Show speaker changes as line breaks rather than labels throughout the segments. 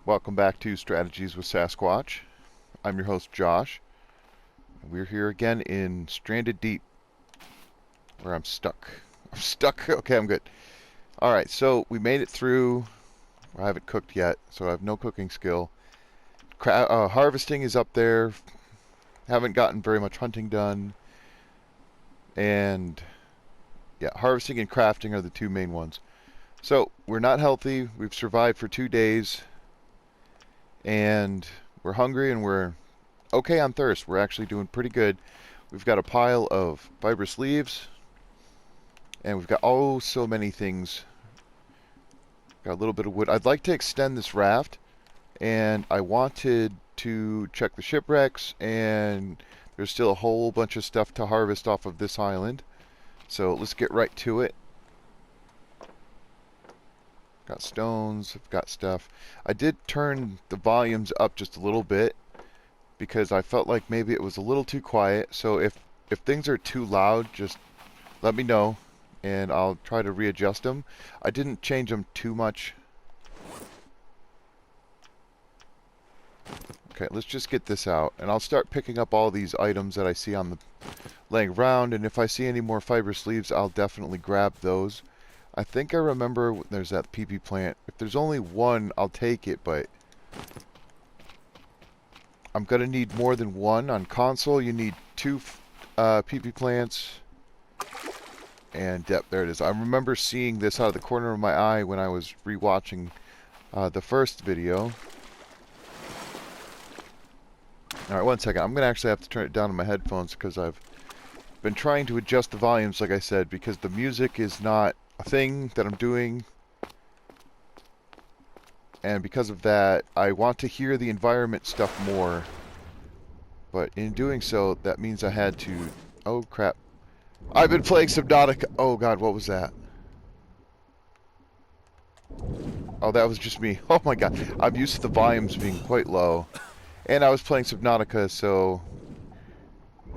Welcome back to Strategies with Sasquatch. I'm your host, Josh. We're here again in Stranded Deep, where I'm stuck. I'm stuck. Okay, I'm good. Alright, so we made it through. I haven't cooked yet, so I have no cooking skill. Harvesting is up there. Haven't gotten very much hunting done. And, yeah, harvesting and crafting are the two main ones. So, we're not healthy. We've survived for 2 days. And we're hungry and we're okay on thirst. We're actually doing pretty good. We've got a pile of fibrous leaves, and we've got oh so many things. Got a little bit of wood. I'd like to extend this raft, and I wanted to check the shipwrecks, and there's still a whole bunch of stuff to harvest off of this island. So let's get right to it. Got stones, I've got stuff. I did turn the volumes up just a little bit because I felt like maybe it was a little too quiet. So if things are too loud, just let me know and I'll try to readjust them. I didn't change them too much. Okay, let's just get this out and I'll start picking up all these items that I see on the laying around, and if I see any more fibrous leaves, I'll definitely grab those. I think I remember there's that PP plant. If there's only one, I'll take it, but I'm going to need more than one. On console, you need 2 PP plants. And yep, there it is. I remember seeing this out of the corner of my eye when I was rewatching the first video. Alright, one second. I'm going to actually have to turn it down on my headphones because I've been trying to adjust the volumes, like I said, because the music is not a thing that I'm doing, and because of that I want to hear the environment stuff more, but in doing so that means I had to oh crap, I've been playing Subnautica. Oh god, what was that? Oh, that was just me. Oh my god, I'm used to the volumes being quite low, and I was playing Subnautica, so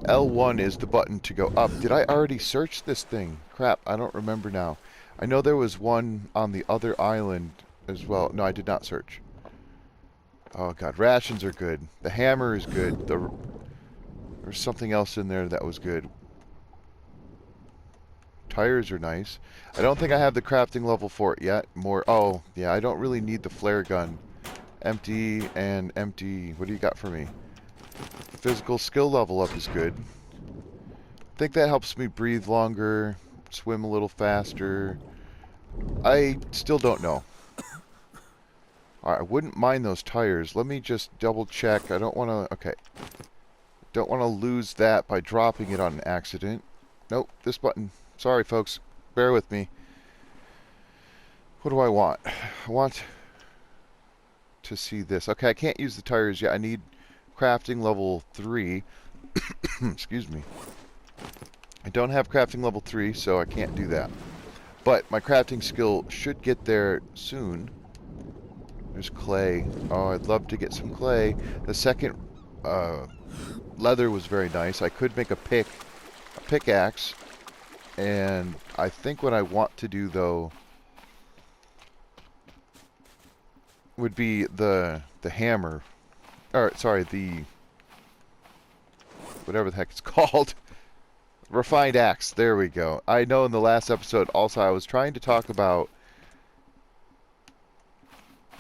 L1 is the button to go up. Did I already search this thing? Crap, I don't remember now. I know there was one on the other island as well. No, I did not search. Oh god, rations are good. The hammer is good. There's something else in there that was good. Tires are nice. I don't think I have the crafting level for it yet. Oh, yeah, I don't really need the flare gun. Empty and empty. What do you got for me? Physical skill level up is good. I think that helps me breathe longer, swim a little faster. I still don't know. Alright, I wouldn't mind those tires. Let me just double check. I don't want to... Okay. Don't want to lose that by dropping it on an accident. Nope, this button. Sorry, folks. Bear with me. What do I want? I want to see this. Okay, I can't use the tires yet. I need crafting level 3. Excuse me. I don't have crafting level 3, so I can't do that. But my crafting skill should get there soon. There's clay. Oh, I'd love to get some clay. The second leather was very nice. I could make a pickaxe. And I think what I want to do, though, would be the hammer. Or, sorry, the... whatever the heck it's called. Refined axe. There we go. I know in the last episode, also, I was trying to talk about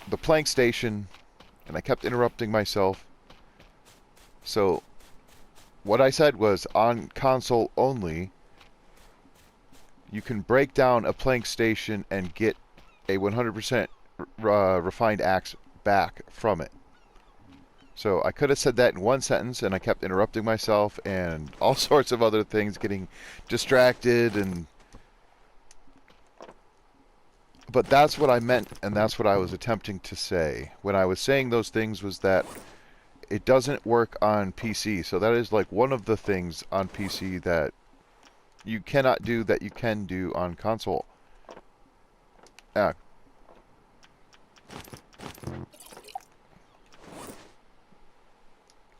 the plank station, and I kept interrupting myself. So, what I said was, on console only, you can break down a plank station and get a 100% refined axe back from it. So I could have said that in one sentence, and I kept interrupting myself and all sorts of other things, getting distracted, but that's what I meant, and that's what I was attempting to say. When I was saying those things was that it doesn't work on PC. So that is like one of the things on PC that you cannot do that you can do on console. Ah.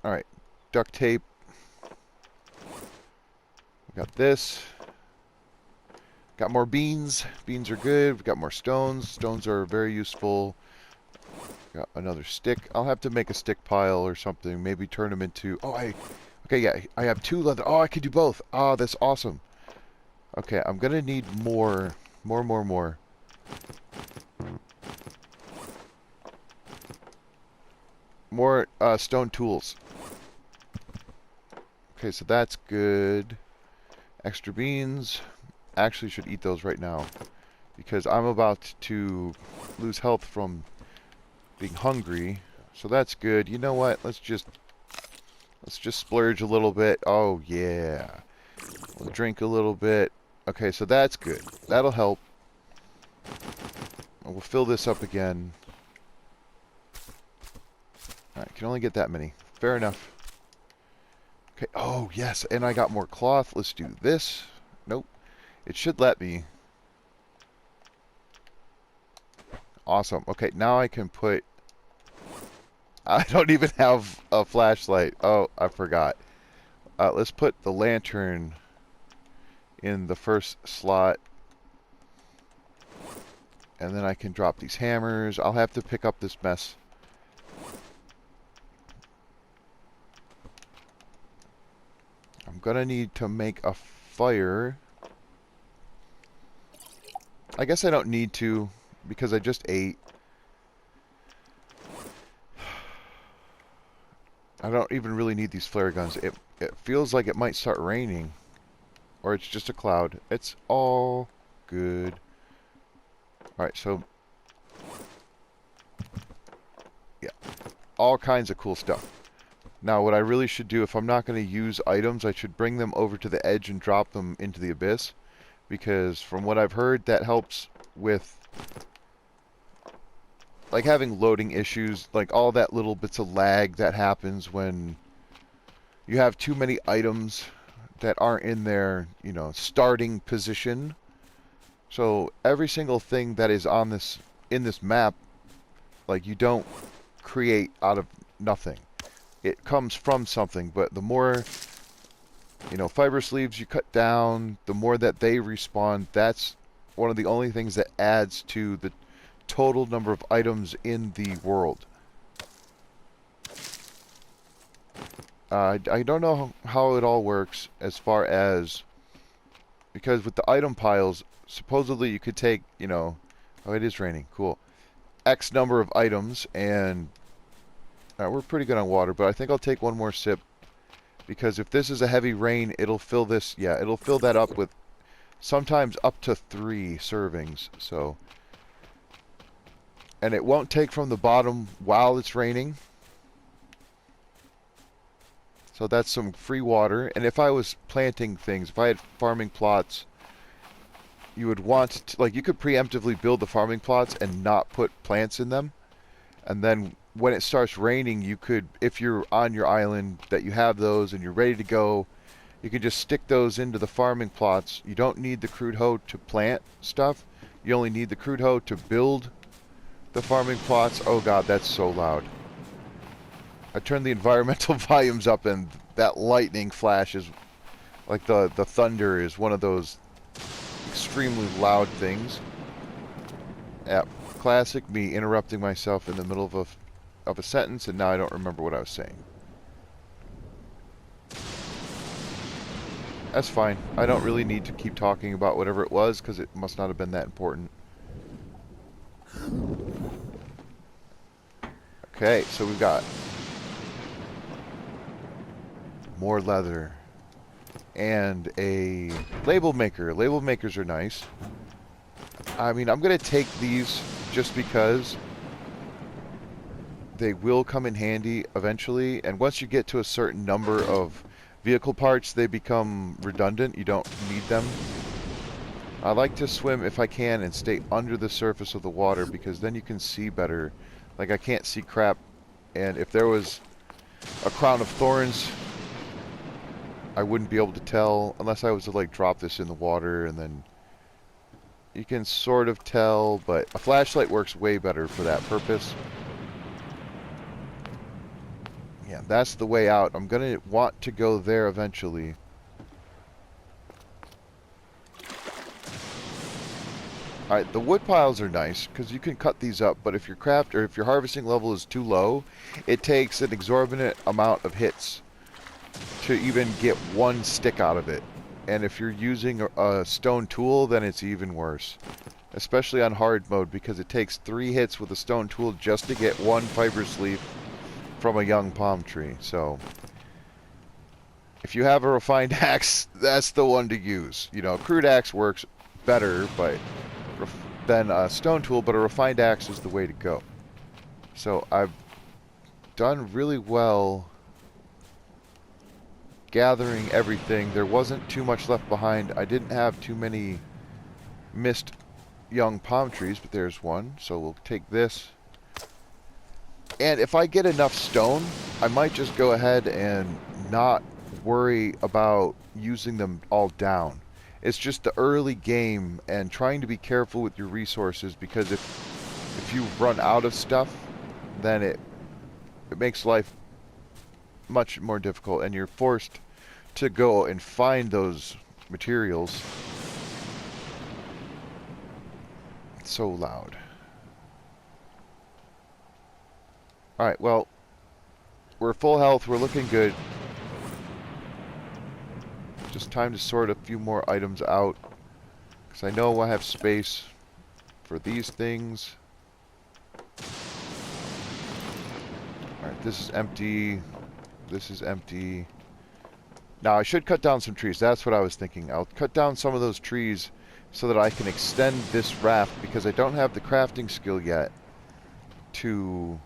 Alright, duct tape. We got this. Got more beans. Beans are good. We've got more stones. Stones are very useful. Got another stick. I'll have to make a stick pile or something. Maybe turn them into... Oh, okay, yeah, I have 2 leather. Oh, I could do both. Oh, that's awesome. Okay, I'm gonna need more. More. More stone tools. Okay, so that's good. Extra beans. Actually should eat those right now, because I'm about to lose health from being hungry. So that's good. You know what? Let's just splurge a little bit. Oh yeah. We'll drink a little bit. Okay, so that's good. That'll help. We'll fill this up again. Alright, can only get that many. Fair enough. Okay, oh yes, and I got more cloth. Let's do this. Nope. It should let me. Awesome. Okay, now I can put... I don't even have a flashlight. Oh, I forgot. Let's put the lantern in the first slot. And then I can drop these hammers. I'll have to pick up this mess. I'm gonna need to make a fire. I guess I don't need to, because I just ate. I don't even really need these flare guns. It feels like it might start raining. Or it's just a cloud. It's all good. Alright, so... yeah. All kinds of cool stuff. Now, what I really should do, if I'm not going to use items, I should bring them over to the edge and drop them into the abyss. Because from what I've heard, that helps with... like having loading issues, like all that little bits of lag that happens when you have too many items that aren't in their, you know, starting position. So every single thing that is on this, in this map, like you don't create out of nothing. It comes from something, but the more, you know, fibrous leaves you cut down, the more that they respawn. That's one of the only things that adds to the total number of items in the world. I don't know how it all works as far as, because with the item piles, supposedly you could take, you know, oh, it is raining, cool, X number of items, and we're pretty good on water, but I think I'll take one more sip, because if this is a heavy rain, it'll fill this, yeah, it'll fill that up with sometimes up to 3 servings, so... and it won't take from the bottom while it's raining. So that's some free water. And if I was planting things, if I had farming plots, you would want to, like, you could preemptively build the farming plots and not put plants in them. And then when it starts raining, you could, if you're on your island that you have those and you're ready to go, you can just stick those into the farming plots. You don't need the crude hoe to plant stuff. You only need the crude hoe to build the farming plots. Oh god, that's so loud. I turned the environmental volumes up, and that lightning flash is like the thunder is one of those extremely loud things. Yeah, classic me interrupting myself in the middle of a sentence, and now I don't remember what I was saying. That's fine. I don't really need to keep talking about whatever it was, because it must not have been that important. Okay, so we've got more leather and a label maker. Label makers are nice. I mean, I'm going to take these just because they will come in handy eventually, and once you get to a certain number of vehicle parts, they become redundant. You don't need them. I like to swim if I can and stay under the surface of the water, because then you can see better. Like, I can't see crap, and if there was a crown of thorns, I wouldn't be able to tell unless I was to, like, drop this in the water, and then you can sort of tell, but a flashlight works way better for that purpose. Yeah, that's the way out. I'm gonna want to go there eventually. Alright, the wood piles are nice because you can cut these up, but if your craft or if your harvesting level is too low, it takes an exorbitant amount of hits to even get one stick out of it. And if you're using a stone tool, then it's even worse. Especially on hard mode, because it takes 3 hits with a stone tool just to get one fibrous leaf from a young palm tree. So if you have a refined axe, that's the one to use. You know, a crude axe works better than a stone tool, but a refined axe is the way to go. So I've done really well gathering everything. There wasn't too much left behind. I didn't have too many missed young palm trees, but there's one. So we'll take this. And if I get enough stone, I might just go ahead and not worry about using them all down. It's just the early game and trying to be careful with your resources, because if you run out of stuff, then it makes life much more difficult, and you're forced to go and find those materials. It's so loud. Alright, well, we're full health, we're looking good. Just time to sort a few more items out, because I know I have space for these things. Alright, this is empty. This is empty. Now, I should cut down some trees. That's what I was thinking. I'll cut down some of those trees so that I can extend this raft, because I don't have the crafting skill yet to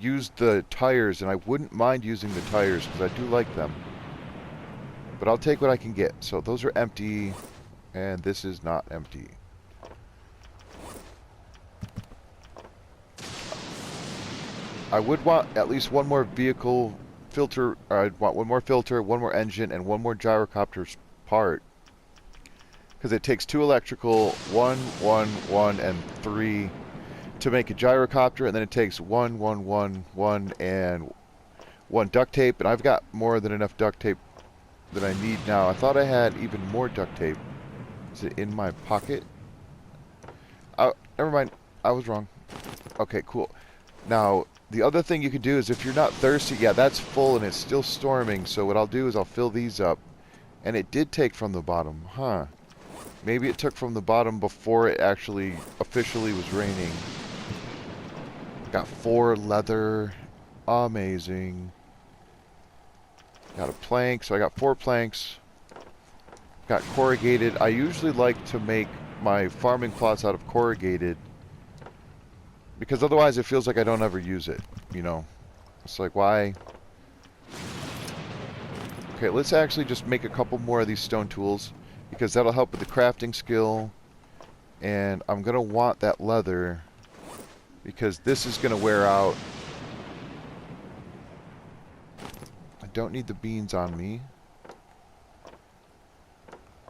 use the tires, and I wouldn't mind using the tires because I do like them. But I'll take what I can get. So those are empty, and this is not empty. I would want at least one more vehicle filter, or I'd want one more filter, one more engine, and one more gyrocopter part. Because it takes 2 electrical, 1, and 3 to make a gyrocopter, and then it takes 1, 1, and 1 duct tape, and I've got more than enough duct tape that I need now. I thought I had even more duct tape. Is it in my pocket? Oh, never mind. I was wrong. Okay, cool. Now, the other thing you can do is if you're not thirsty, yeah, that's full and it's still storming, so what I'll do is I'll fill these up. And it did take from the bottom, huh? Maybe it took from the bottom before it actually officially was raining. Got 4 leather. Amazing. Got a plank, so I got 4 planks. Got corrugated. I usually like to make my farming plots out of corrugated, because otherwise it feels like I don't ever use it, you know? It's like, why? Okay, let's actually just make a couple more of these stone tools, because that'll help with the crafting skill. And I'm going to want that leather, because this is going to wear out. I don't need the beans on me.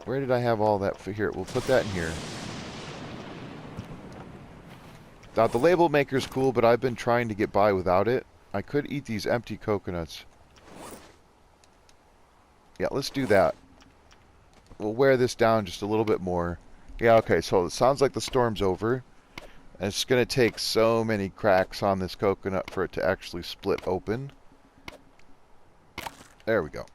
Where did I have all that for here? We'll put that in here. Now, the label maker's cool, but I've been trying to get by without it. I could eat these empty coconuts. Yeah, let's do that. We'll wear this down just a little bit more. Yeah, okay, so it sounds like the storm's over. And it's going to take so many cracks on this coconut for it to actually split open. There we go.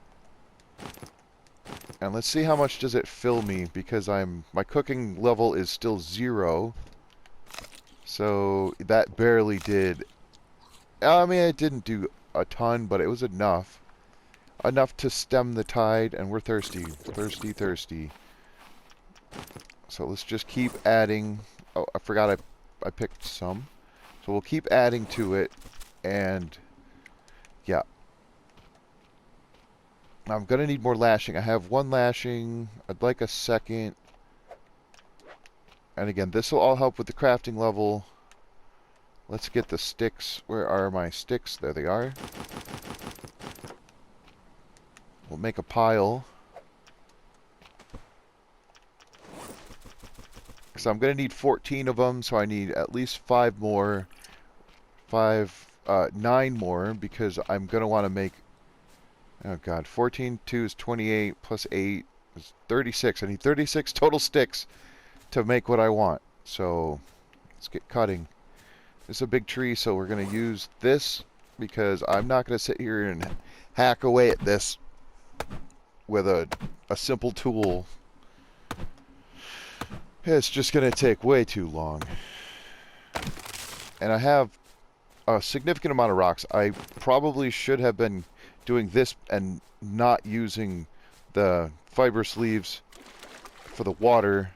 And let's see how much does it fill me, because my cooking level is still 0. So that barely did. I mean, it didn't do a ton, but it was enough. Enough to stem the tide, and we're thirsty. Thirsty, thirsty. So let's just keep adding. Oh, I forgot I picked some. So we'll keep adding to it, and yeah. I'm going to need more lashing. I have 1 lashing. I'd like a second. And again, this will all help with the crafting level. Let's get the sticks. Where are my sticks? There they are. We'll make a pile. So I'm going to need 14 of them, so I need at least 5 more. 9 more, because I'm going to want to make... Oh god, 14, 2 is 28, plus 8. It's 36. I need 36 total sticks to make what I want. So let's get cutting. This is a big tree, so we're going to use this because I'm not going to sit here and hack away at this with a simple tool. It's just going to take way too long. And I have a significant amount of rocks. I probably should have been doing this and not using the fiber sleeves for the water,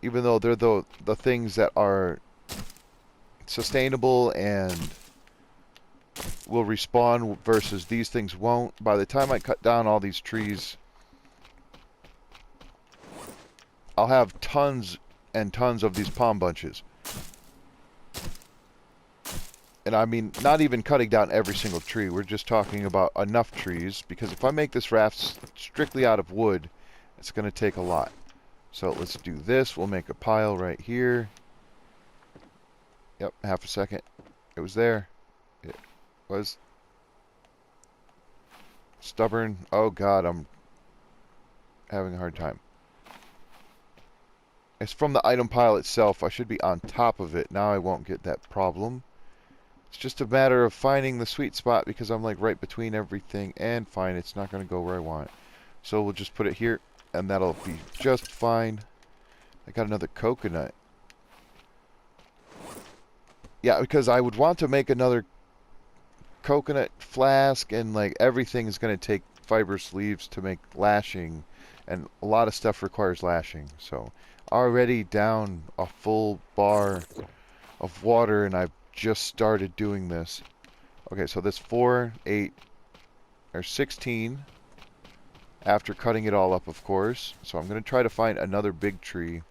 even though they're the things that are sustainable and will respawn versus these things won't. By the time I cut down all these trees, I'll have tons and tons of these palm bunches. And I mean, not even cutting down every single tree. We're just talking about enough trees, because if I make this raft strictly out of wood, it's going to take a lot. So let's do this. We'll make a pile right here. Yep, half a second. It was there. It was stubborn. Oh god, I'm having a hard time. It's from the item pile itself. I should be on top of it. Now I won't get that problem. It's just a matter of finding the sweet spot, because I'm like right between everything, and fine, it's not going to go where I want it. So we'll just put it here, and that'll be just fine. I got another coconut. Yeah, because I would want to make another coconut flask, and like everything is going to take fiber sleeves to make lashing, and a lot of stuff requires lashing. So already down a full bar of water, and I've just started doing this. Okay, so this 4, 8, or 16 after cutting it all up, of course. So I'm going to try to find another big tree.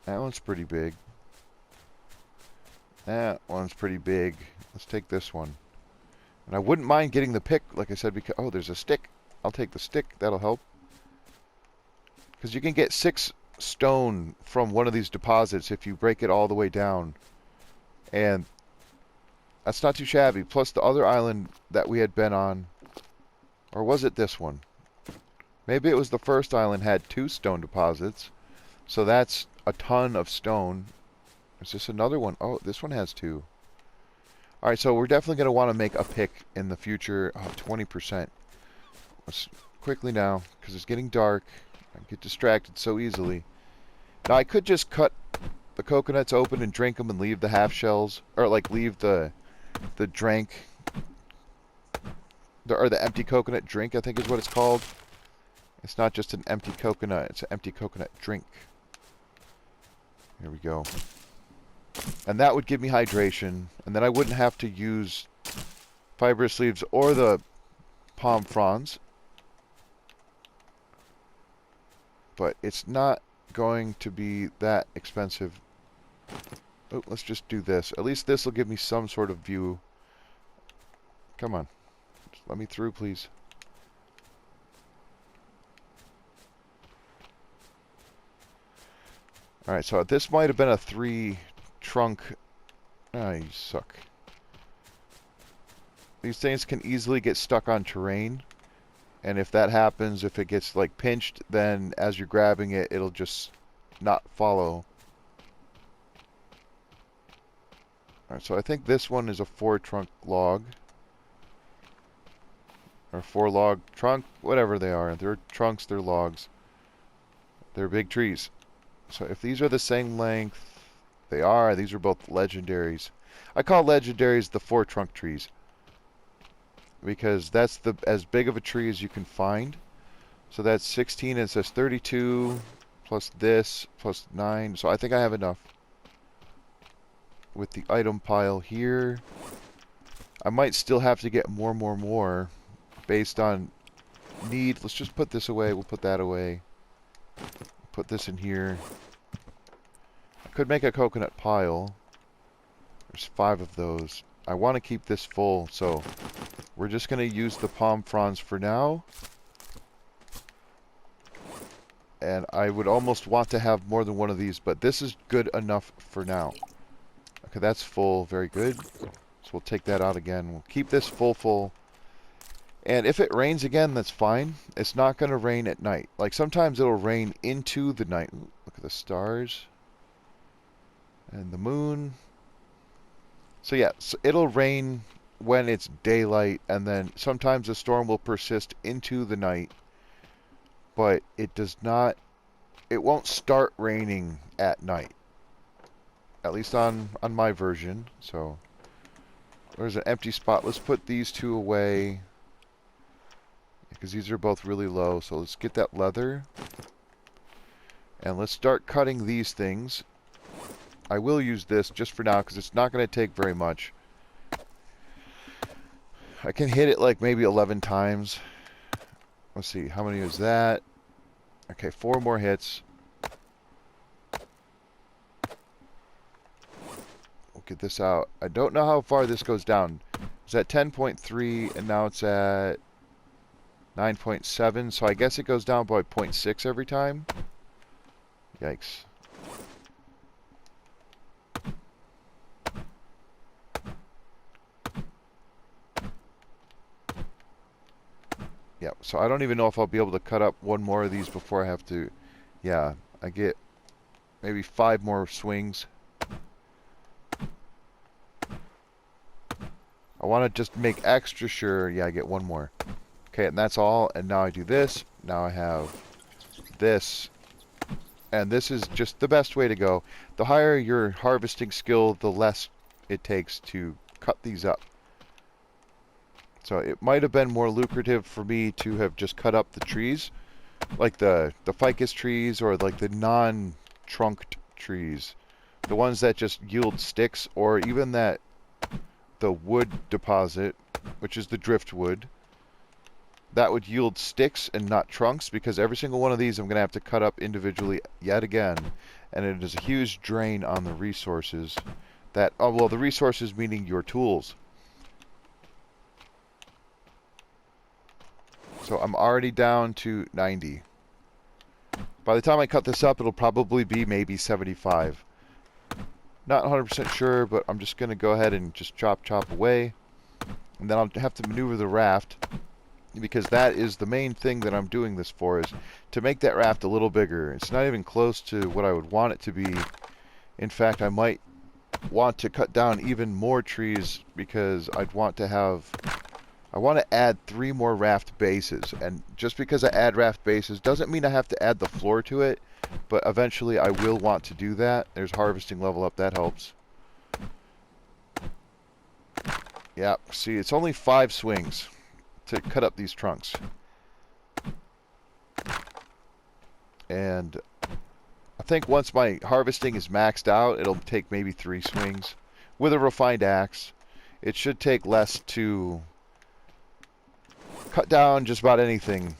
That one's pretty big. That one's pretty big. Let's take this one. And I wouldn't mind getting the pick, like I said, because... oh, there's a stick. I'll take the stick. That'll help. Because you can get 6 stone from one of these deposits if you break it all the way down. And that's not too shabby. Plus the other island that we had been on. Or was it this one? Maybe it was the first island had 2 stone deposits. So that's a ton of stone. Is this another one? Oh, this one has 2. Alright, so we're definitely going to want to make a pick in the future. Oh, 20%. Let's quickly now, because it's getting dark. I get distracted so easily. Now, I could just cut the coconuts open and drink them and leave the half shells. Or, like, leave the drink. Or the empty coconut drink, I think is what it's called. It's not just an empty coconut. It's an empty coconut drink. Here we go. And that would give me hydration. And then I wouldn't have to use fibrous leaves or the palm fronds. But it's not going to be that expensive. Oh, let's just do this. At least this will give me some sort of view. Come on. Just let me through, please. Alright, so this might have been a 3 trunk. Ah, you suck. These things can easily get stuck on terrain. And if that happens, if it gets like pinched, then as you're grabbing it, it'll just not follow. Alright, so I think this one is a 4 trunk log. Or 4 log trunk, whatever they are. They're trunks, they're logs. They're big trees. So if these are the same length, they are. These are both legendaries. I call legendaries the 4 trunk trees, because that's as big of a tree as you can find. So that's 16, and it says 32 plus this plus 9. So I think I have enough with the item pile here. I might still have to get more based on need. Let's just put this away. We'll put that away. Put this in here. I could make a coconut pile. There's 5 of those. I want to keep this full, so we're just going to use the palm fronds for now. And I would almost want to have more than one of these, but this is good enough for now. Okay, that's full. Very good. So we'll take that out again. We'll keep this full. And if it rains again, that's fine. It's not going to rain at night. Like sometimes it'll rain into the night. Ooh, look at the stars and the moon. So yeah, so it'll rain when it's daylight, and then sometimes the storm will persist into the night, but it does not, it won't start raining at night. At least on my version. So there's an empty spot. Let's put these two away because these are both really low. So let's get that leather. And let's start cutting these things. I will use this just for now because it's not going to take very much. I can hit it like maybe 11 times. Let's see, how many is that? Okay, 4 more hits. We'll get this out. I don't know how far this goes down. It's at 10.3 and now it's at 9.7. So I guess it goes down by 0.6 every time. Yikes. Yeah, so I don't even know if I'll be able to cut up one more of these before I have to. Yeah, I get maybe 5 more swings. I want to just make extra sure. Yeah, I get 1 more. Okay, and that's all. And now I do this. Now I have this. And this is just the best way to go. The higher your harvesting skill, the less it takes to cut these up. So it might have been more lucrative for me to have just cut up the trees, like the ficus trees or like the non-trunked trees, the ones that just yield sticks, or even that the wood deposit, which is the driftwood, that would yield sticks and not trunks, because every single one of these I'm going to have to cut up individually yet again, and it is a huge drain on the resources. That, oh well, the resources meaning your tools. So I'm already down to 90. By the time I cut this up, it'll probably be maybe 75. Not 100% sure, but I'm just going to go ahead and just chop away. And then I'll have to maneuver the raft, because that is the main thing that I'm doing this for, is to make that raft a little bigger. It's not even close to what I would want it to be. In fact, I might want to cut down even more trees, because I'd want to have... I want to add 3 more raft bases, and just because I add raft bases doesn't mean I have to add the floor to it, but eventually I will want to do that. There's harvesting level up, that helps. Yeah, see, it's only 5 swings to cut up these trunks. And I think once my harvesting is maxed out, it'll take maybe 3 swings. With a refined axe, it should take less to cut down just about anything.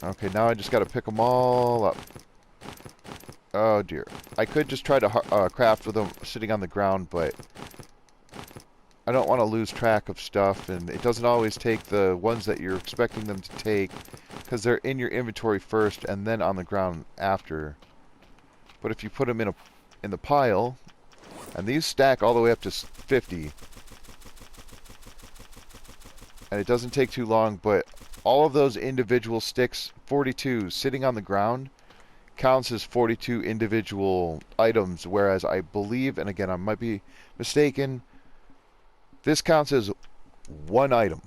Okay, now I just got to pick them all up. Oh dear. I could just try to craft with them sitting on the ground, but I don't want to lose track of stuff, and it doesn't always take the ones that you're expecting them to take, because they're in your inventory first and then on the ground after. But if you put them in the pile, and these stack all the way up to 50, and it doesn't take too long, but all of those individual sticks, 42, sitting on the ground, counts as 42 individual items, whereas I believe, and again I might be mistaken, this counts as 1 item,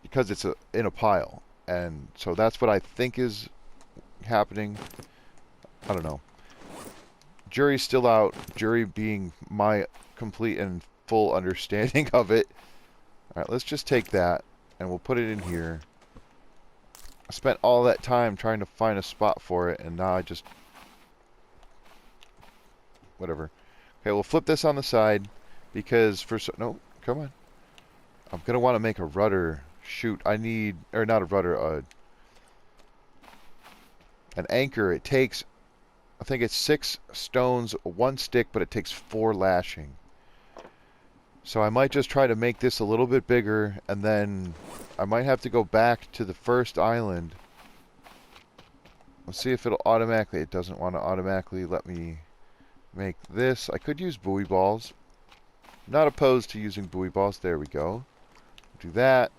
because it's in a pile. And so that's what I think is happening. I don't know. Jury's still out, jury being my complete and full understanding of it. Alright, let's just take that, and we'll put it in here. I spent all that time trying to find a spot for it, and now I just... whatever. Okay, we'll flip this on the side, because for... no, come on. I'm going to want to make a rudder. Shoot, I need... or not a rudder, an anchor. It takes... I think it's 6 stones, 1 stick, but it takes 4 lashing. So I might just try to make this a little bit bigger, and then I might have to go back to the first island. Let's see if it'll automatically... it doesn't want to automatically let me make this. I could use buoy balls. Not opposed to using buoy balls. There we go. Do that.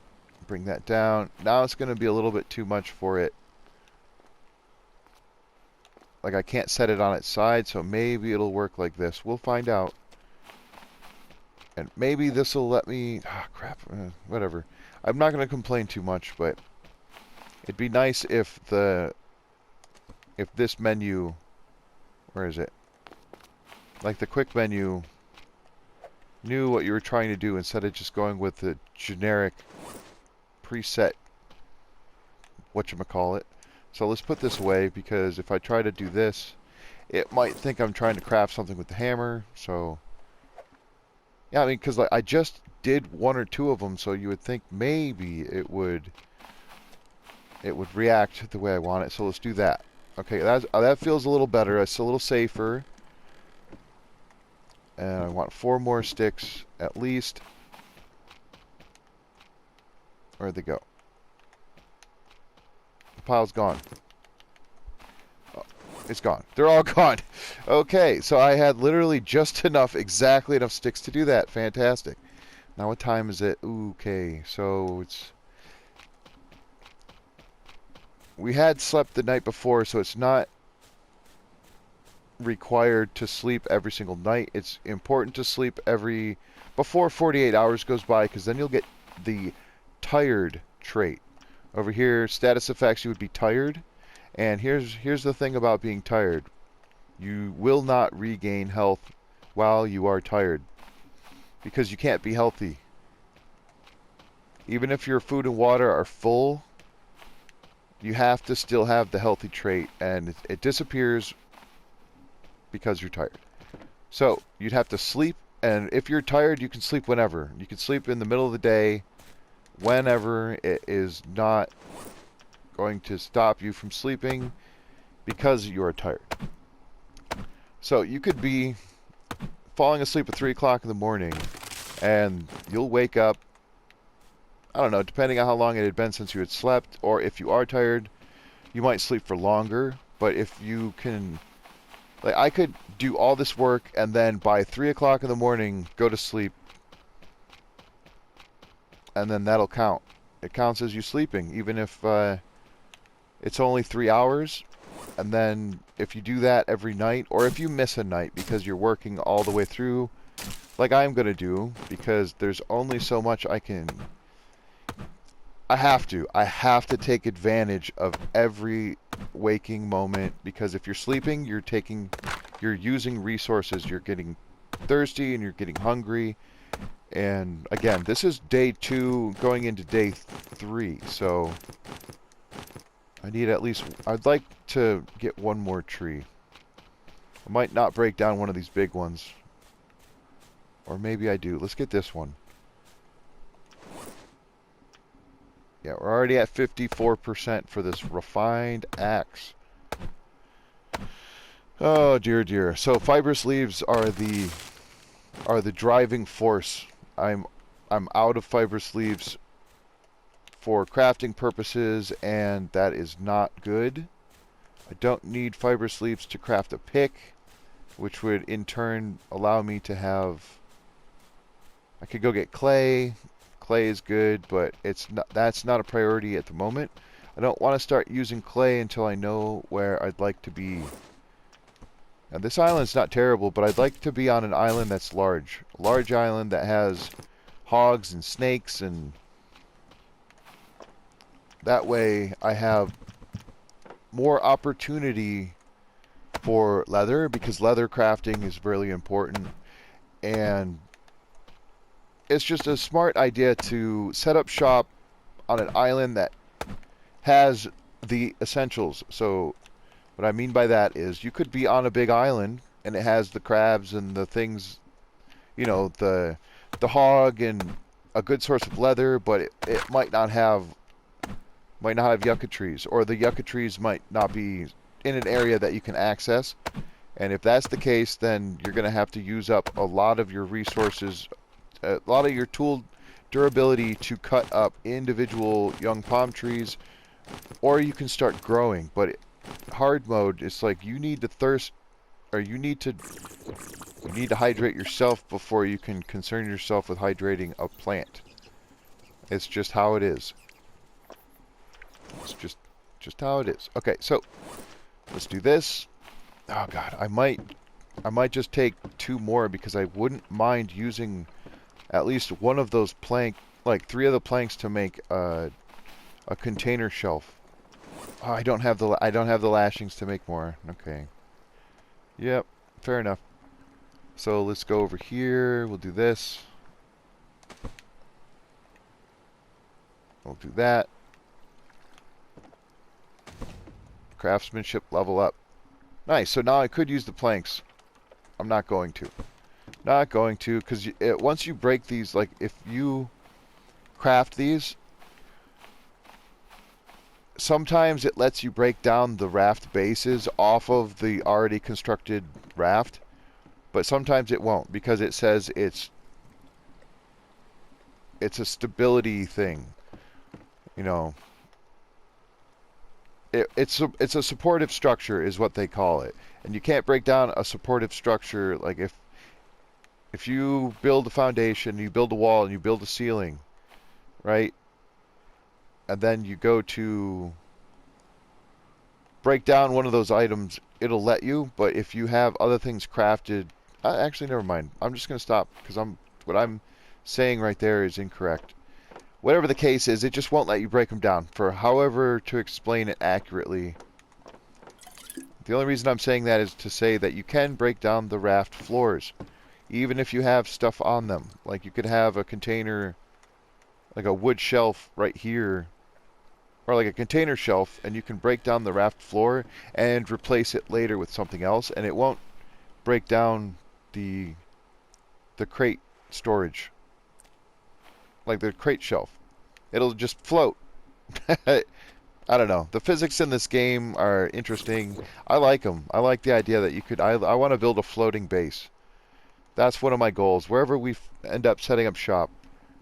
bring that down. Now it's going to be a little bit too much for it. Like, I can't set it on its side, so maybe it'll work like this. We'll find out. And maybe this will let me... Ah, crap. Whatever. I'm not going to complain too much, but it'd be nice if this menu... Where is it? Like the quick menu knew what you were trying to do instead of just going with the generic preset whatchamacallit. So let's put this away, because if I try to do this, it might think I'm trying to craft something with the hammer. So yeah, I mean, because like I just did one or two of them, so you would think maybe it would react the way I want it. So let's do that. Okay, that feels a little better. It's a little safer. And I want 4 more sticks at least. Where'd they go? The pile's gone. Oh, it's gone. They're all gone. Okay, so I had literally just enough, exactly enough sticks to do that. Fantastic. Now what time is it? Okay, so it's... We had slept the night before, so it's not required to sleep every single night. It's important to sleep before 48 hours goes by, because then you'll get the tired trait. Over here, status effects, you would be tired. And here's the thing about being tired. You will not regain health while you are tired, because you can't be healthy. Even if your food and water are full, you have to still have the healthy trait, and it disappears because you're tired. So you'd have to sleep, and if you're tired, you can sleep whenever. You can sleep in the middle of the day, whenever. It is not going to stop you from sleeping because you are tired. So you could be falling asleep at 3 o'clock in the morning, and you'll wake up, I don't know, depending on how long it had been since you had slept, or if you are tired, you might sleep for longer. But if you can... Like, I could do all this work and then by 3 o'clock in the morning go to sleep, and then that'll count. It counts as you sleeping, even if it's only 3 hours. And then if you do that every night, or if you miss a night because you're working all the way through, like I'm going to do, because there's only so much I can... I have to take advantage of every waking moment, because if you're sleeping, you're using resources, you're getting thirsty and you're getting hungry. And again, this is day 2 going into day 3, so I need I'd like to get one more tree. I might not break down one of these big ones, or maybe I do. Let's get this one. Yeah, we're already at 54% for this refined axe. Oh dear, dear. So fibrous leaves are the driving force. I'm out of fibrous leaves for crafting purposes, and that is not good. I don't need fibrous leaves to craft a pick, which would in turn allow me to have... I could go get clay. Clay is good, but that's not a priority at the moment. I don't want to start using clay until I know where I'd like to be. Now, this island's not terrible, but I'd like to be on an island that's large. A large island that has hogs and snakes, and that way I have more opportunity for leather, because leather crafting is really important. And it's just a smart idea to set up shop on an island that has the essentials. So what I mean by that is, you could be on a big island and it has the crabs and the things, you know, the hog and a good source of leather, but it might not have yucca trees, or the yucca trees might not be in an area that you can access. And if that's the case, then you're going to have to use up a lot of your resources, a lot of your tool durability to cut up individual young palm trees, or you can start growing. But hard mode, it's like you need to thirst, or you need to hydrate yourself before you can concern yourself with hydrating a plant. It's just how it is. It's just how it is. Okay, so let's do this. Oh god, I might just take 2 more because I wouldn't mind using at least one of those like 3 of the planks to make a container shelf. Oh, I don't have the lashings to make more. Okay. Yep, fair enough. So let's go over here. We'll do this. We'll do that. Craftsmanship level up. Nice. So now I could use the planks. I'm not going to. Not going to, because once you break these, like if you craft these, sometimes it lets you break down the raft bases off of the already constructed raft, but sometimes it won't because it says it's a stability thing. You know, it's a supportive structure is what they call it, and you can't break down a supportive structure. Like if you build a foundation, you build a wall, and you build a ceiling, right? And then you go to break down one of those items, it'll let you. But if you have other things crafted, actually, never mind. I'm just going to stop because what I'm saying right there is incorrect. Whatever the case is, it just won't let you break them down. For however to explain it accurately. The only reason I'm saying that is to say that you can break down the raft floors, even if you have stuff on them. Like you could have a container, like a wood shelf right here, or like a container shelf, and you can break down the raft floor and replace it later with something else, and it won't break down the crate storage, like the crate shelf. It'll just float. I don't know. The physics in this game are interesting. I like them. I like the idea that you could. I want to build a floating base. That's one of my goals. Wherever we end up setting up shop.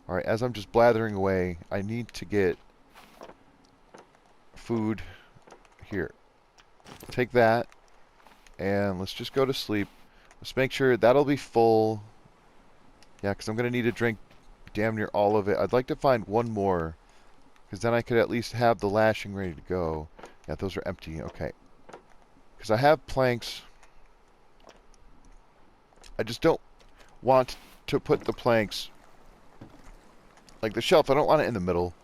All right. As I'm just blathering away, I need to get food here. Take that, and let's just go to sleep. Let's make sure that'll be full. Yeah, because I'm gonna need to drink damn near all of it. I'd like to find one more, because then I could at least have the lashing ready to go. Yeah, those are empty. Okay. Because I have planks. I just don't want to put the planks, like the shelf, I don't want it in the middle.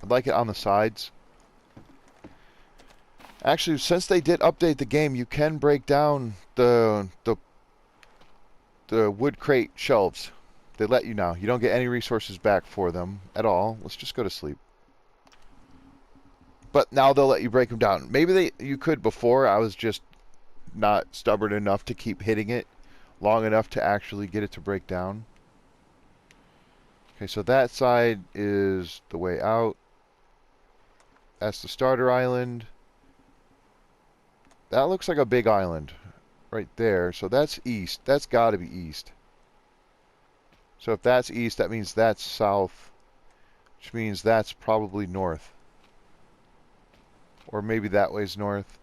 I'd like it on the sides. Actually, since they did update the game, you can break down the wood crate shelves. They let you now. You don't get any resources back for them at all. Let's just go to sleep. But now they'll let you break them down. Maybe you could before. I was just not stubborn enough to keep hitting it long enough to actually get it to break down. Okay, so that side is the way out. That's the starter island. That looks like a big island right there. So that's east. That's got to be east. So if that's east, that means that's south, which means that's probably north. Or maybe that way's north.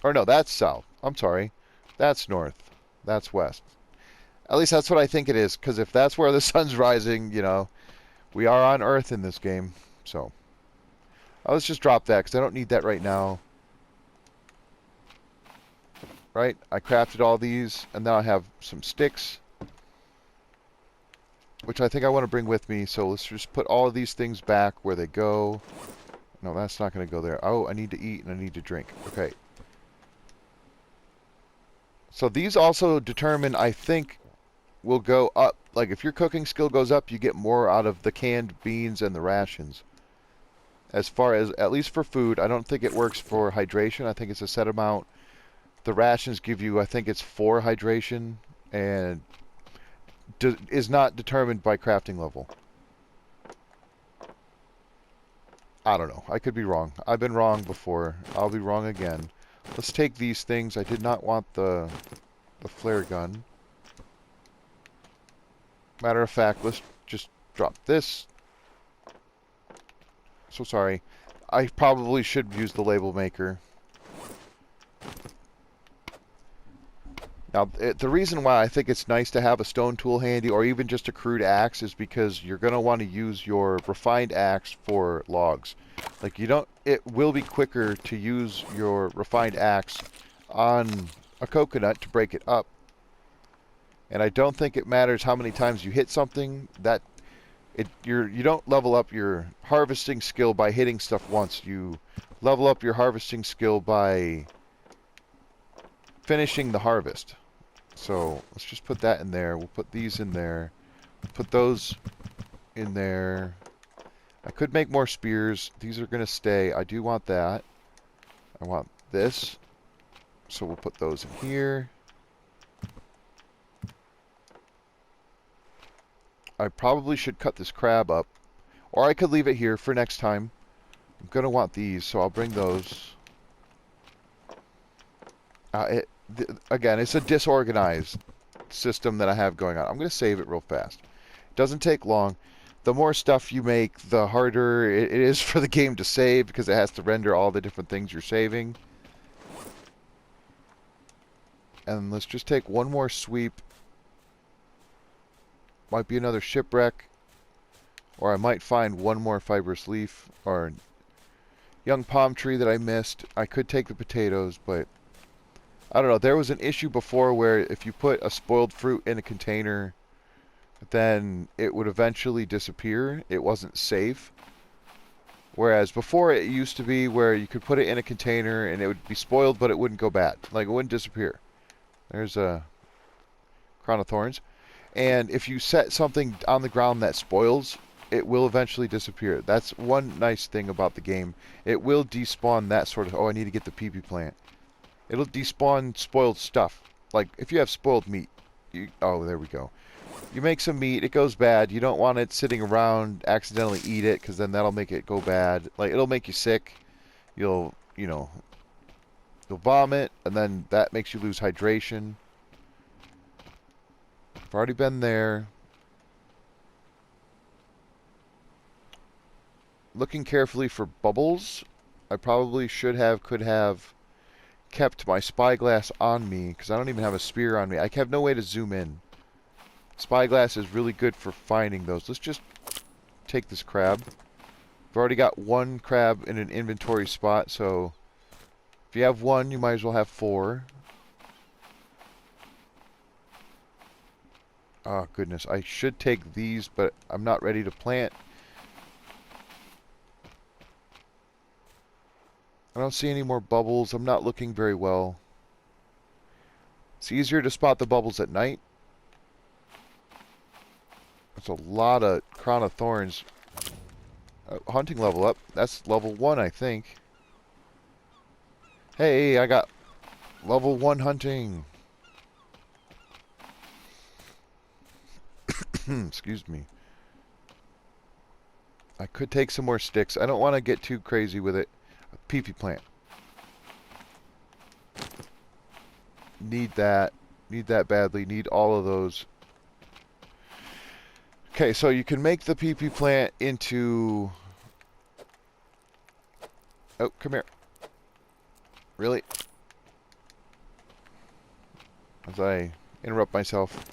Or no, that's south. I'm sorry. That's north. That's west. At least that's what I think it is, because if that's where the sun's rising, you know, we are on Earth in this game. So, let's just drop that, because I don't need that right now. Right? I crafted all these, and now I have some sticks, which I think I want to bring with me. So let's just put all of these things back where they go. No, that's not going to go there. Oh, I need to eat and I need to drink. Okay. So these also determine, I think, will go up. Like if your cooking skill goes up, you get more out of the canned beans and the rations. As far as, at least for food, I don't think it works for hydration. I think it's a set amount. The rations give you, I think it's 4 hydration, and is not determined by crafting level. I don't know. I could be wrong. I've been wrong before. I'll be wrong again. Let's take these things. I did not want the flare gun. Matter of fact, let's just drop this. So sorry. I probably should use the label maker. Now, the reason why I think it's nice to have a stone tool handy or even just a crude axe is because you're going to want to use your refined axe for logs. Like, you don't, it will be quicker to use your refined axe on a coconut to break it up. And I don't think it matters how many times you hit something. That you don't level up your harvesting skill by hitting stuff once. You level up your harvesting skill by finishing the harvest. So let's just put that in there. We'll put these in there. Put those in there. I could make more spears. These are going to stay. I do want that. I want this. So we'll put those in here. I probably should cut this crab up. Or I could leave it here for next time. I'm going to want these, so I'll bring those. Again, it's a disorganized system that I have going on. I'm going to save it real fast. It doesn't take long. The more stuff you make, the harder it is for the game to save because it has to render all the different things you're saving. And let's just take one more sweep. Might be another shipwreck. Or I might find one more fibrous leaf or young palm tree that I missed. I could take the potatoes, but I don't know. There was an issue before where if you put a spoiled fruit in a container, then it would eventually disappear. It wasn't safe. Whereas before it used to be where you could put it in a container and it would be spoiled, but it wouldn't go bad. Like, it wouldn't disappear. There's a crown of thorns. And if you set something on the ground that spoils, it will eventually disappear. That's one nice thing about the game. It will despawn that sort of... Oh, I need to get the PP plant. It'll despawn spoiled stuff. Like, if you have spoiled meat. Oh, there we go. You make some meat, it goes bad. You don't want it sitting around, accidentally eat it, because then that'll make it go bad. Like, it'll make you sick. You'll vomit, and then that makes you lose hydration. I've already been there. Looking carefully for bubbles. I probably could have kept my spyglass on me, because I don't even have a spear on me. I have no way to zoom in. Spyglass is really good for finding those. Let's just take this crab. I've already got one crab in an inventory spot, so if you have one, you might as well have 4. Oh, goodness. I should take these, but I'm not ready to plant. I don't see any more bubbles. I'm not looking very well. It's easier to spot the bubbles at night. That's a lot of crown of thorns. Hunting level up. That's level 1, I think. Hey, I got level 1 hunting. Excuse me. I could take some more sticks. I don't want to get too crazy with it. A PP plant. Need that. Need that badly. Need all of those. Okay, so you can make the PP plant into... Oh, come here. Really? As I interrupt myself.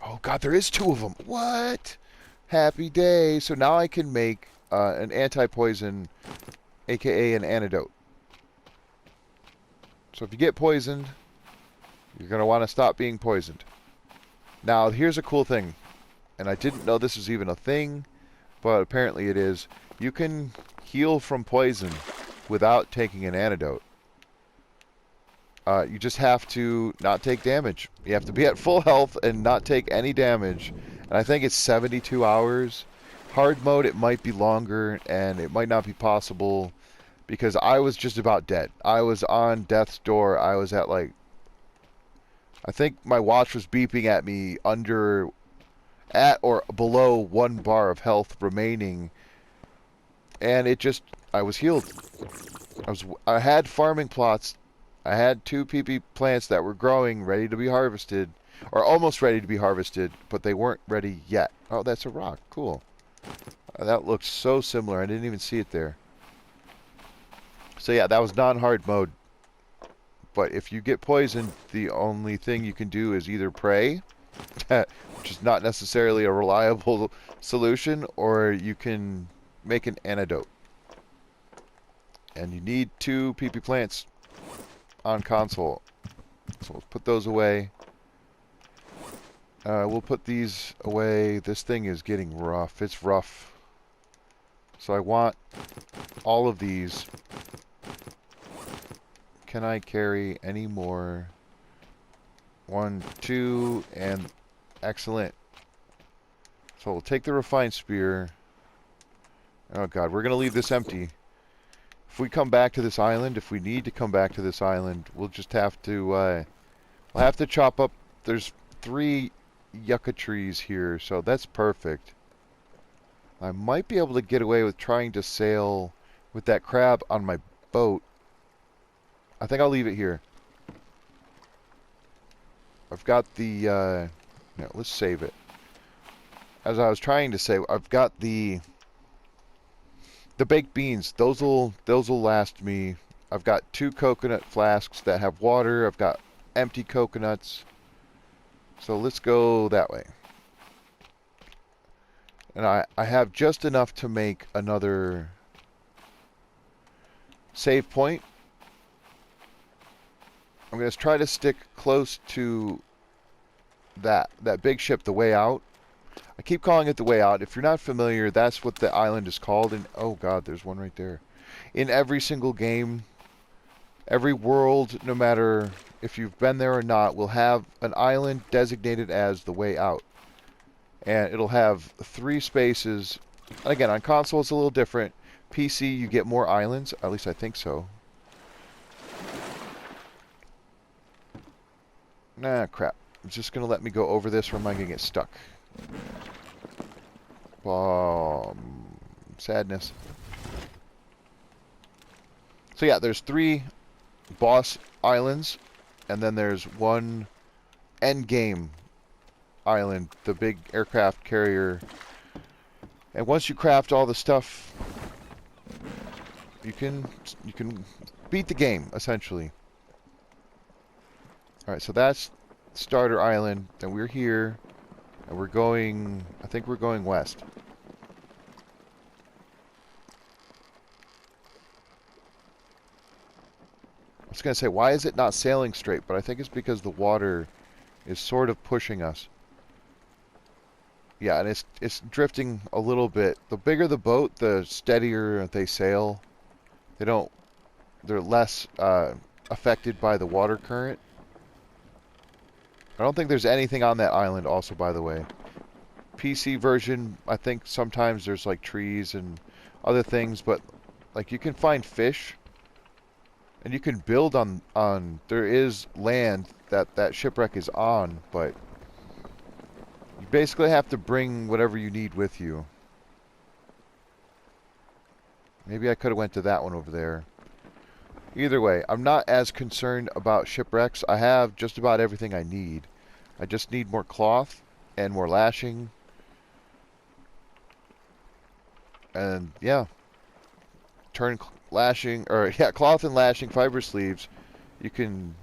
Oh, God, there is 2 of them. What? Happy day. So now I can make an anti-poison, a.k.a. an antidote. So if you get poisoned, you're going to want to stop being poisoned. Now, here's a cool thing. And I didn't know this was even a thing, but apparently it is. You can heal from poison without taking an antidote. You just have to not take damage. You have to be at full health and not take any damage. And I think it's 72 hours. Hard mode, it might be longer, and it might not be possible because I was just about dead. I was on death's door. I was at I think my watch was beeping at me at or below 1 bar of health remaining, and I was healed. I had farming plots. I had 2 PP plants that were growing, ready to be harvested, or almost ready to be harvested, but they weren't ready yet. Oh, that's a rock. Cool. That looks so similar. I didn't even see it there. So yeah, that was non-hard mode. But if you get poisoned, the only thing you can do is either pray, which is not necessarily a reliable solution, or you can make an antidote. And you need 2 PP plants on console. So we'll put those away. We'll put these away. This thing is getting rough. It's rough. So I want all of these. Can I carry any more? 1, 2, and excellent. So we'll take the refined spear. Oh god, we're going to leave this empty. If we come back to this island, if we need to come back to this island, we'll just have to, we'll have to chop up. There's 3 yucca trees here, so that's perfect. I might be able to get away with trying to sail with that crab on my boat. I think I'll leave it here. I've got the, no, let's save it. As I was trying to say, I've got the baked beans. Those'll last me. I've got 2 coconut flasks that have water. I've got empty coconuts. So let's go that way. And I have just enough to make another save point. I'm going to try to stick close to that big ship, the Way Out. I keep calling it the Way Out. If you're not familiar, that's what the island is called. And oh god, there's one right there. In every single game, every world, no matter if you've been there or not, will have an island designated as the Way Out. And it'll have 3 spaces. Again, on console it's a little different. PC, you get more islands. At least I think so. Nah, crap. It's just going to let me go over this, or am I going to get stuck? Sadness. So yeah, there's 3 boss islands, and then there's 1 end game island, the big aircraft carrier. And once you craft all the stuff, you can beat the game essentially. All right, so that's starter island, and we're here, and we're going. I think we're going west. I was gonna say, why is it not sailing straight? But I think it's because the water is sort of pushing us. Yeah, and it's drifting a little bit. The bigger the boat, the steadier they sail. They're less affected by the water current. I don't think there's anything on that island also, by the way. PC version, I think sometimes there's like trees and other things, but like you can find fish and you can build on there is land that shipwreck is on, but you basically have to bring whatever you need with you. Maybe I could have went to that one over there. Either way, I'm not as concerned about shipwrecks. I have just about everything I need. I just need more cloth and more lashing. And yeah, cloth and lashing, fiber sleeves. You can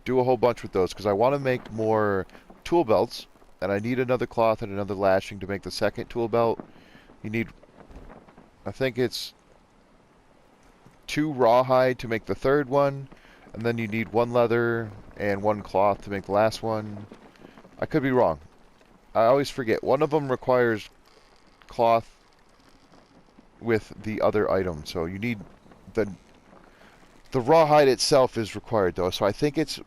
do a whole bunch with those because I want to make more tool belts, and I need another cloth and another lashing to make the second tool belt. You need, I think it's 2 rawhide to make the third one, and then you need 1 leather and 1 cloth to make the last one. I could be wrong. I always forget. One of them requires cloth with the other item, so you need the rawhide itself is required though. So I think it's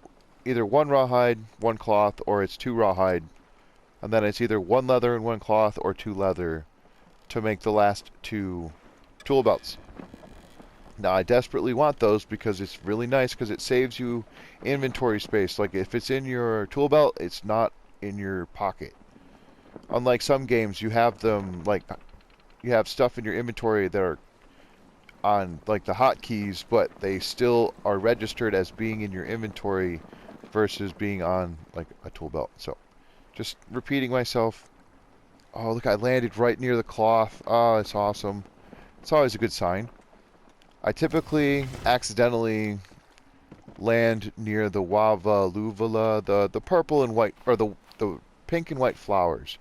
either 1 rawhide, 1 cloth, or it's 2 rawhide, and then it's either 1 leather and 1 cloth or 2 leather to make the last 2 tool belts. Now, I desperately want those because it's really nice because it saves you inventory space. Like, if it's in your tool belt, it's not in your pocket. Unlike some games, you have them, like, you have stuff in your inventory that are on, like, the hotkeys, but they still are registered as being in your inventory versus being on, like, a tool belt. So, just repeating myself. Oh, look, I landed right near the cloth. Oh, that's awesome. It's always a good sign. I typically accidentally land near the Wava Luvala, the purple and white, or the pink and white flowers.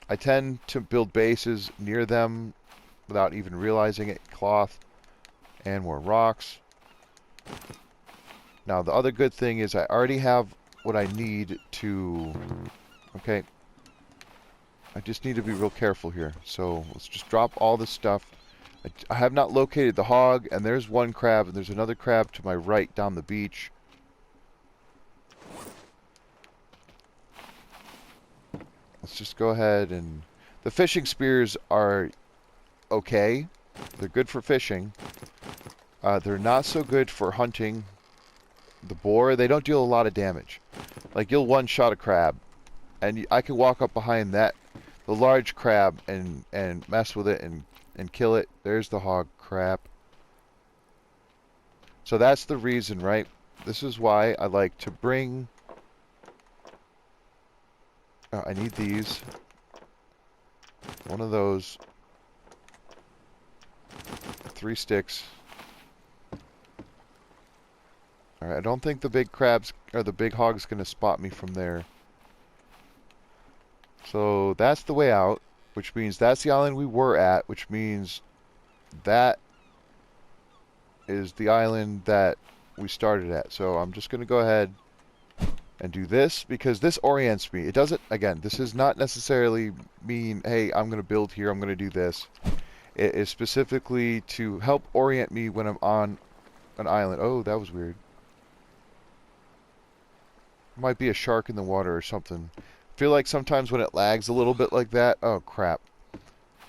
I tend to build bases near them without even realizing it. Cloth and more rocks. Now the other good thing is I already have what I need to... Okay. I just need to be real careful here. So let's just drop all this stuff. I have not located the hog, and there's one crab, and there's another crab to my right down the beach. Let's just go ahead and... The fishing spears are okay. They're good for fishing. They're not so good for hunting the boar. They don't deal a lot of damage. Like, you'll one-shot a crab, and I can walk up behind the large crab, and mess with it and kill it. There's the hog. Crap. So that's the reason, right? This is why I like to bring... Oh, I need these. One of those. 3 sticks. Alright, I don't think the big crabs, or the big hog's gonna spot me from there. So that's the way out, which means that's the island we were at, which means that is the island that we started at. So I'm just gonna go ahead and do this, because this orients me. It doesn't, again, this is not necessarily mean, hey, I'm going to build here, I'm going to do this. It is specifically to help orient me when I'm on an island. Oh, that was weird. Might be a shark in the water or something. I feel like sometimes when it lags a little bit like that, oh crap.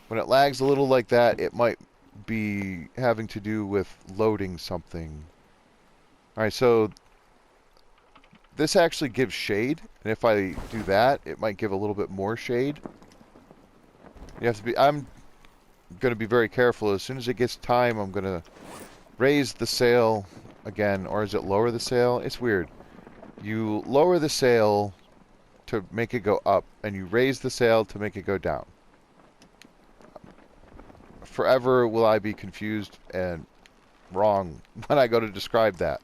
When it lags a little like that, it might be having to do with loading something. Alright, so this actually gives shade, and if I do that, it might give a little bit more shade. You have to be... I'm going to be very careful. As soon as it gets time, I'm going to raise the sail again, or is it lower the sail? It's weird. You lower the sail to make it go up, and you raise the sail to make it go down. Forever will I be confused and wrong when I go to describe that.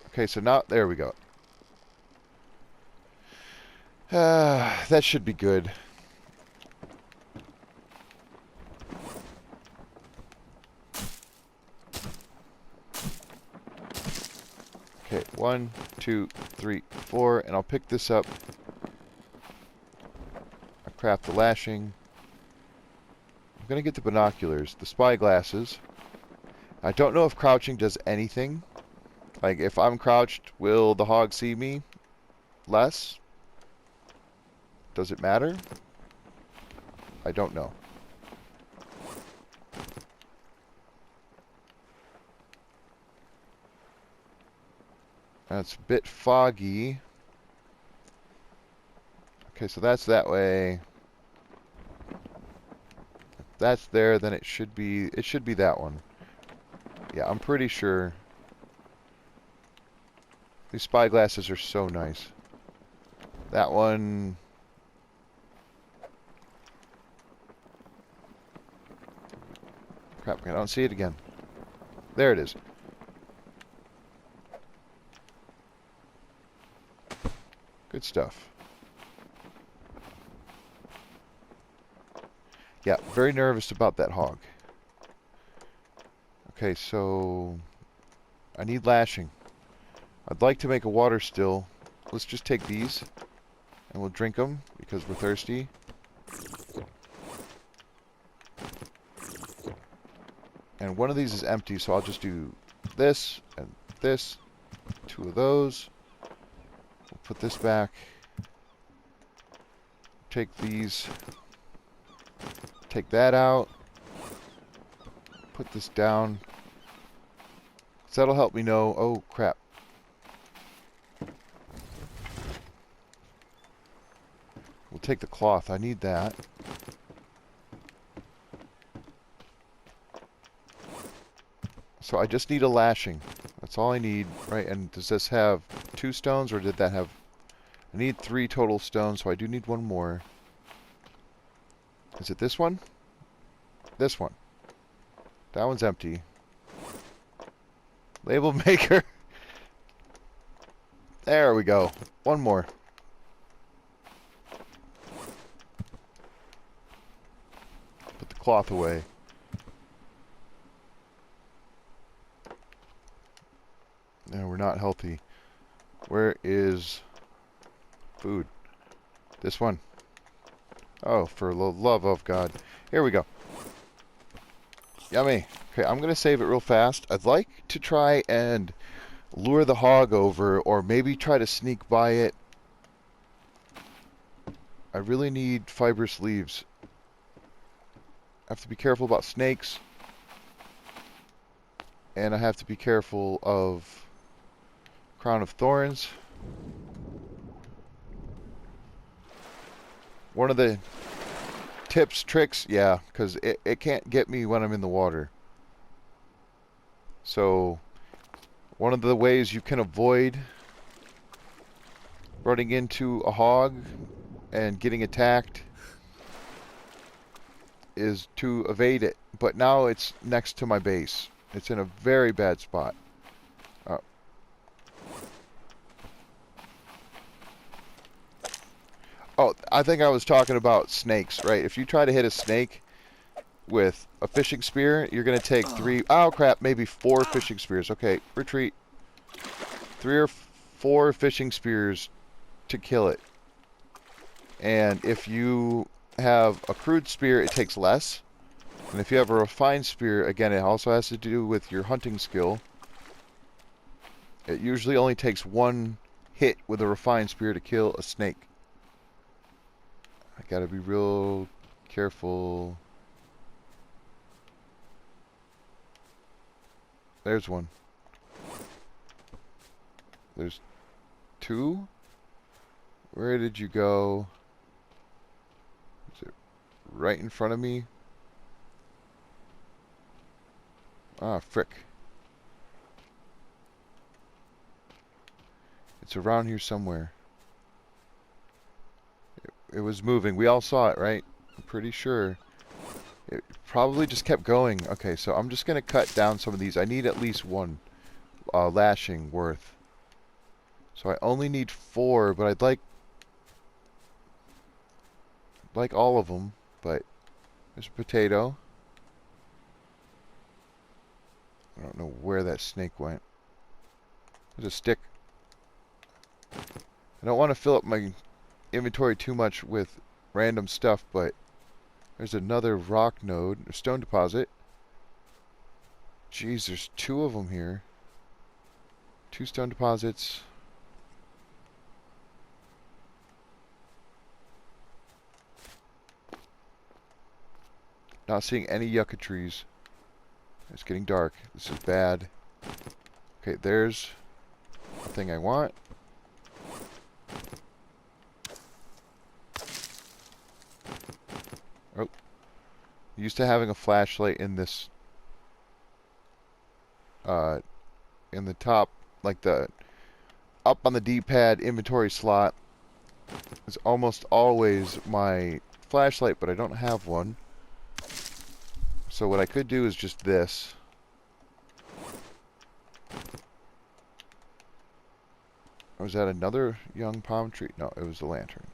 Okay, so now, there we go. That should be good. Okay, 1, 2, 3, 4, and I'll pick this up. I'll craft the lashing. I'm gonna get the binoculars, the spy glasses. I don't know if crouching does anything. Like, if I'm crouched, will the hog see me less? Does it matter? I don't know. That's a bit foggy. Okay, so that's that way. If that's there, then it should be that one. Yeah, I'm pretty sure. These spy glasses are so nice. That one... Crap, I don't see it again. There it is. Good stuff. Yeah, very nervous about that hog. Okay, so... I need lashing. I'd like to make a water still. Let's just take these, and we'll drink them, because we're thirsty. And one of these is empty, so I'll just do this, and this. 2 of those. We'll put this back. Take these. Take that out. Put this down. So that'll help me know... Oh, crap. We'll take the cloth. I need that. So I just need a lashing. That's all I need, right? And does this have 2 stones, or did that have... I need 3 total stones, so I do need 1 more. Is it this one? This one. That one's empty. Label maker. There we go. One more. Put the cloth away. No, we're not healthy. Where is food? This one. Oh, for the love of God. Here we go. Yummy. Okay, I'm going to save it real fast. I'd like to try and lure the hog over, or maybe try to sneak by it. I really need fibrous leaves. I have to be careful about snakes. And I have to be careful of crown of thorns. One of the tips, tricks, yeah, because it can't get me when I'm in the water. So, one of the ways you can avoid running into a hog and getting attacked is to evade it. But now it's next to my base. It's in a very bad spot. Oh, I think I was talking about snakes, right? If you try to hit a snake with a fishing spear, you're going to take oh crap, maybe 4 fishing spears. Okay, retreat. 3 or 4 fishing spears to kill it. And if you have a crude spear, it takes less. And if you have a refined spear, again, it also has to do with your hunting skill. It usually only takes 1 hit with a refined spear to kill a snake. I gotta be real careful. There's one. There's 2? Where did you go? Is it right in front of me? Ah, frick. It's around here somewhere. It was moving. We all saw it, right? I'm pretty sure. It probably just kept going. Okay, so I'm just going to cut down some of these. I need at least 1 lashing worth. So I only need 4, but I'd like all of them. But there's a potato. I don't know where that snake went. There's a stick. I don't want to fill up my inventory too much with random stuff, but there's another rock node, a stone deposit. Jeez, there's 2 of them here. 2 stone deposits. Not seeing any yucca trees. It's getting dark. This is bad. Okay, there's the thing I want. Oh. Used to having a flashlight in this in the top, like the up on the D-pad inventory slot is almost always my flashlight, but I don't have one. So what I could do is just this. Was that another young palm tree? No, it was a lantern.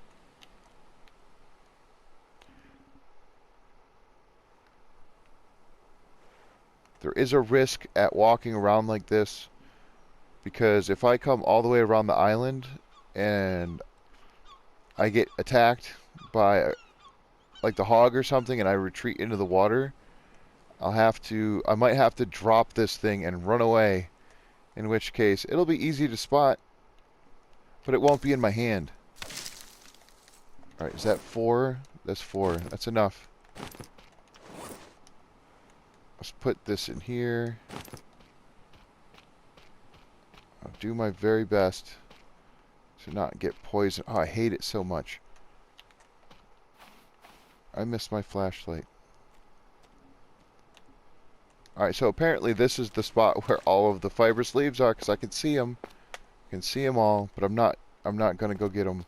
There is a risk at walking around like this, because if I come all the way around the island and I get attacked by like the hog or something and I retreat into the water, I might have to drop this thing and run away, in which case it'll be easy to spot, but it won't be in my hand. Alright, is that 4? That's 4. That's enough. Let's put this in here. I'll do my very best to not get poisoned. Oh, I hate it so much. I missed my flashlight. Alright, so apparently this is the spot where all of the fibrous leaves are, because I can see them. I can see them all, but I'm not going to go get them.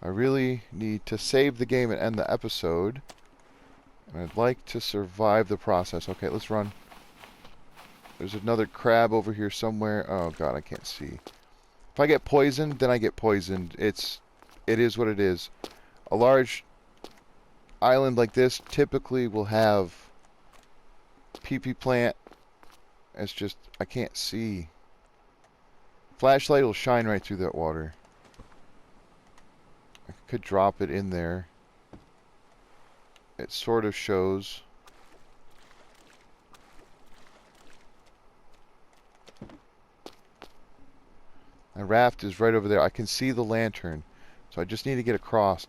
I really need to save the game and end the episode. And I'd like to survive the process. Okay, let's run. There's another crab over here somewhere. Oh god, I can't see. If I get poisoned, then I get poisoned. It is what it is. A large island like this typically will have PP plant. It's just, I can't see. Flashlight will shine right through that water. I could drop it in there. It sort of shows. My raft is right over there. I can see the lantern. So I just need to get across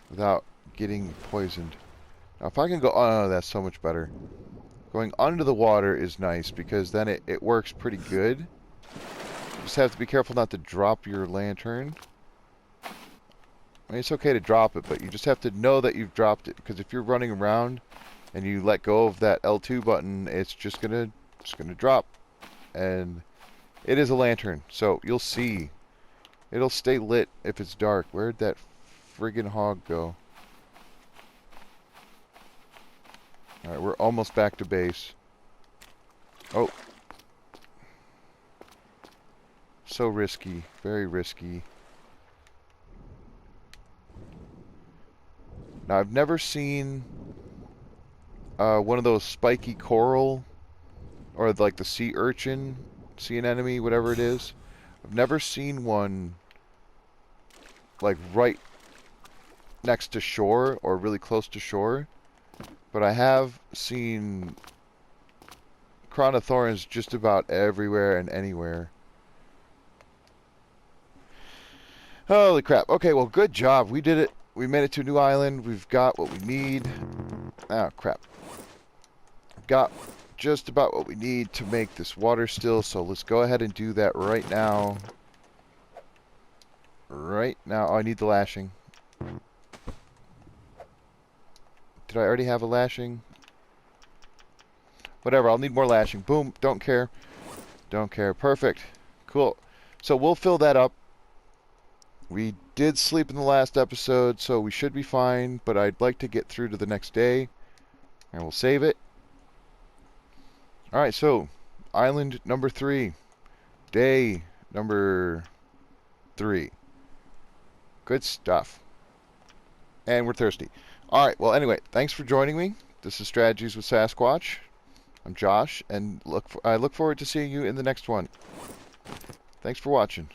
without getting poisoned. Now if I can go, oh, that's so much better. Going under the water is nice because then it works pretty good. You just have to be careful not to drop your lantern. I mean, it's okay to drop it, but you just have to know that you've dropped it, because if you're running around and you let go of that L2 button, it's just gonna drop. And it is a lantern, so you'll see. It'll stay lit if it's dark. Where'd that friggin' hog go? Alright, we're almost back to base. Oh. So risky. Very risky. Now, I've never seen one of those spiky coral, or like the sea urchin, sea anemone, whatever it is. I've never seen one like right next to shore or really close to shore, but I have seen crown of thorns just about everywhere and anywhere. Holy crap. Okay, well, good job. We did it. We made it to a new island. We've got what we need. Oh, crap. We've got just about what we need to make this water still, so let's go ahead and do that right now. Right now. Oh, I need the lashing. Did I already have a lashing? Whatever, I'll need more lashing. Boom, don't care. Don't care. Perfect. Cool. So we'll fill that up. We did sleep in the last episode, so we should be fine, but I'd like to get through to the next day, and we'll save it. Alright, so, island number 3. Day number 3. Good stuff. And we're thirsty. Alright, well, anyway, thanks for joining me. This is Strategies with Sasquatch. I'm Josh, and I look forward to seeing you in the next one. Thanks for watching.